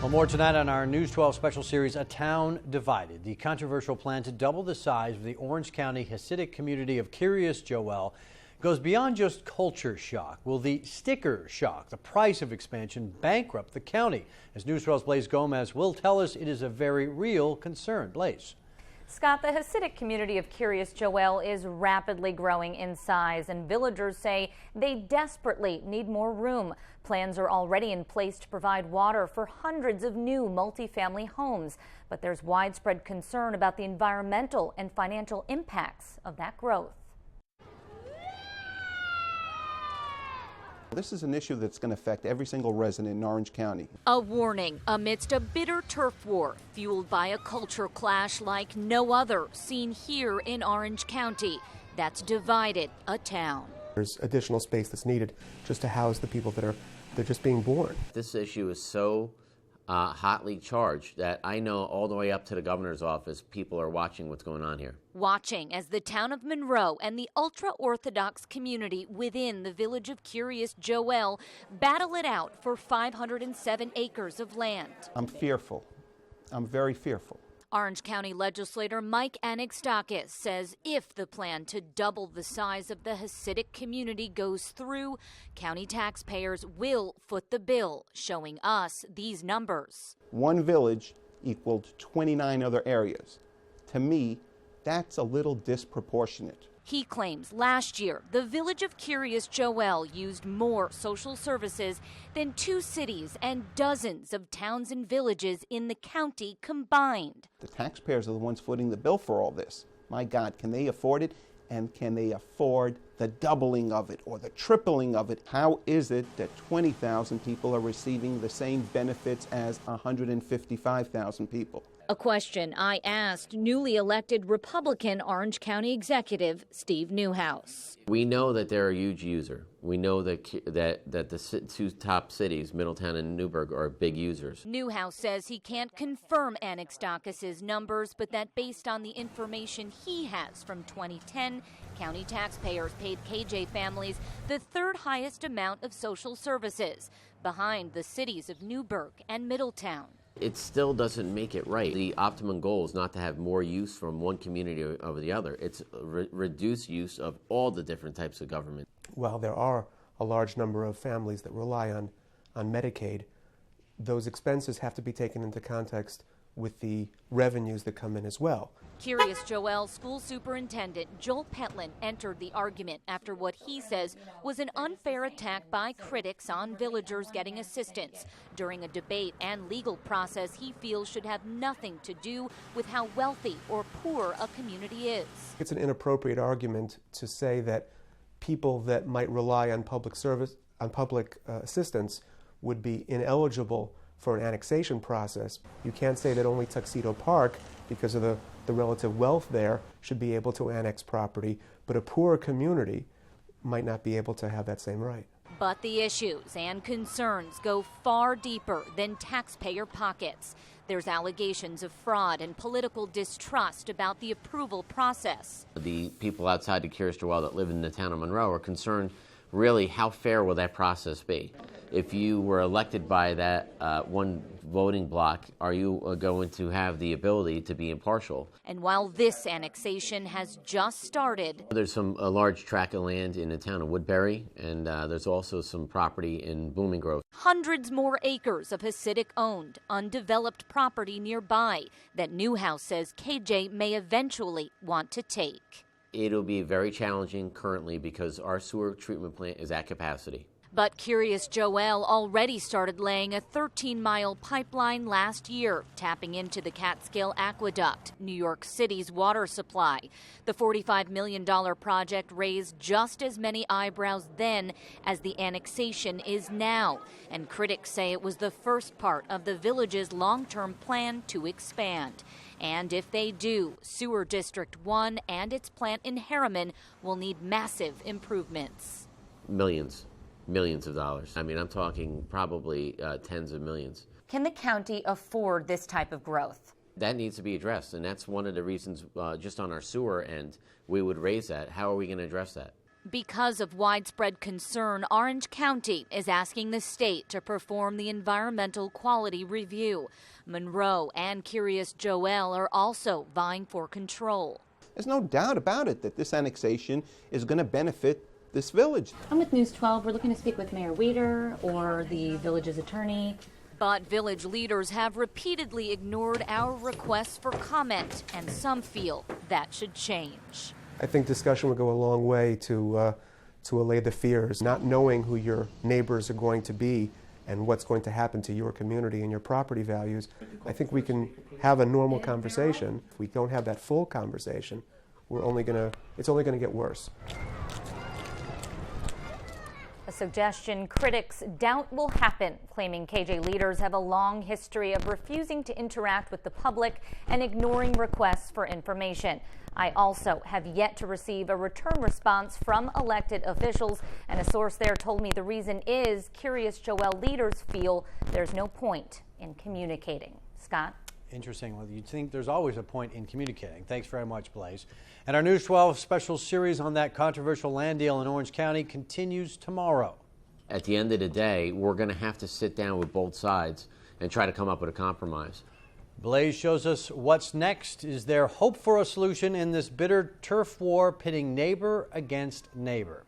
Well, more tonight on our News 12 special series, A Town Divided. The controversial plan to double the size of the Orange County Hasidic community of Kiryas Joel goes beyond just culture shock. Will the sticker shock, the price of expansion, bankrupt the county? As News 12's Blaise Gomez will tell us, it is a very real concern. Blaise. Scott, the Hasidic community of Kiryas Joel is rapidly growing in size, and villagers say they desperately need more room. Plans are already in place to provide water for hundreds of new multifamily homes, but there's widespread concern about the environmental and financial impacts of that growth. This is an issue that's going to affect every single resident in Orange County. A warning amidst a bitter turf war fueled by a culture clash like no other seen here in Orange County that's divided a town. There's additional space that's needed just to house the people that are just being born. This issue is so hotly charged that I know all the way up to the governor's office, people are watching what's going on here. Watching as the town of Monroe and the ultra-Orthodox community within the Village of Kiryas Joel battle it out for 507 acres of land. I'm fearful. I'm very fearful. Orange County Legislator Mike Anagnostakis says if the plan to double the size of the Hasidic community goes through, county taxpayers will foot the bill, showing us these numbers. One village equaled 29 other areas. To me, that's a little disproportionate. He claims last year, the Village of Kiryas Joel used more social services than 2 cities and dozens of towns and villages in the county combined. The taxpayers are the ones footing the bill for all this. My God, can they afford it? And can they afford the doubling of it or the tripling of it? How is it that 20,000 people are receiving the same benefits as 155,000 people? A question I asked newly elected Republican Orange County Executive Steve Neuhaus. We know that they're a huge user. We know that the 2 top cities, Middletown and Newburgh, are big users. Neuhaus says he can't confirm Anagnostakis' numbers, but that based on the information he has from 2010, county taxpayers paid KJ families the 3rd highest amount of social services, behind the cities of Newburgh and Middletown. It still doesn't make it right. The optimum goal is not to have more use from one community over the other. It's reduced use of all the different types of government. While there are a large number of families that rely on Medicaid, those expenses have to be taken into context with the revenues that come in as well. Kiryas Joel School Superintendent Joel Petlin entered the argument after what he says was an unfair attack by critics on villagers getting assistance during a debate and legal process he feels should have nothing to do with how wealthy or poor a community is. It's an inappropriate argument to say that people that might rely on public assistance would be ineligible for an annexation process. You can't say that only Tuxedo Park, because of the relative wealth there, should be able to annex property, but a poorer community might not be able to have that same right. But the issues and concerns go far deeper than taxpayer pockets. There's allegations of fraud and political distrust about the approval process. The people outside the Kiryas Joel that live in the town of Monroe are concerned, really, how fair will that process be? If you were elected by that one voting block, are you going to have the ability to be impartial? And while this annexation has just started, there's a large tract of land in the town of Woodbury, and there's also some property in Blooming Grove. Hundreds more acres of Hasidic-owned, undeveloped property nearby that Neuhaus says KJ may eventually want to take. It'll be very challenging currently because our sewer treatment plant is at capacity. But Kiryas Joel already started laying a 13-mile pipeline last year, tapping into the Catskill Aqueduct, New York City's water supply. The $45 million project raised just as many eyebrows then as the annexation is now, and critics say it was the first part of the village's long-term plan to expand. And if they do, Sewer District 1 and its plant in Harriman will need massive improvements. Millions of dollars. I mean, I'm talking probably tens of millions. Can the county afford this type of growth? That needs to be addressed, and that's one of the reasons just on our sewer end we would raise that. How are we going to address that? Because of widespread concern, Orange County is asking the state to perform the environmental quality review. Monroe and Kiryas Joel are also vying for control. There's no doubt about it that this annexation is going to benefit this village. I'm with News 12. We're looking to speak with Mayor Weider or the village's attorney. But village leaders have repeatedly ignored our requests for comment, and some feel that should change. I think discussion would go a long way to allay the fears. Not knowing who your neighbors are going to be and what's going to happen to your community and your property values, I think we can have a normal conversation. If we don't have that full conversation, it's only going to get worse. A suggestion critics doubt will happen, claiming KJ leaders have a long history of refusing to interact with the public and ignoring requests for information. I also have yet to receive a return response from elected officials, and a source there told me the reason is Kiryas Joel leaders feel there's no point in communicating. Scott? Interesting. Well, you'd think there's always a point in communicating. Thanks very much, Blaze. And our News 12 special series on that controversial land deal in Orange County continues tomorrow. At the end of the day, we're going to have to sit down with both sides and try to come up with a compromise. Blaze shows us what's next. Is there hope for a solution in this bitter turf war pitting neighbor against neighbor?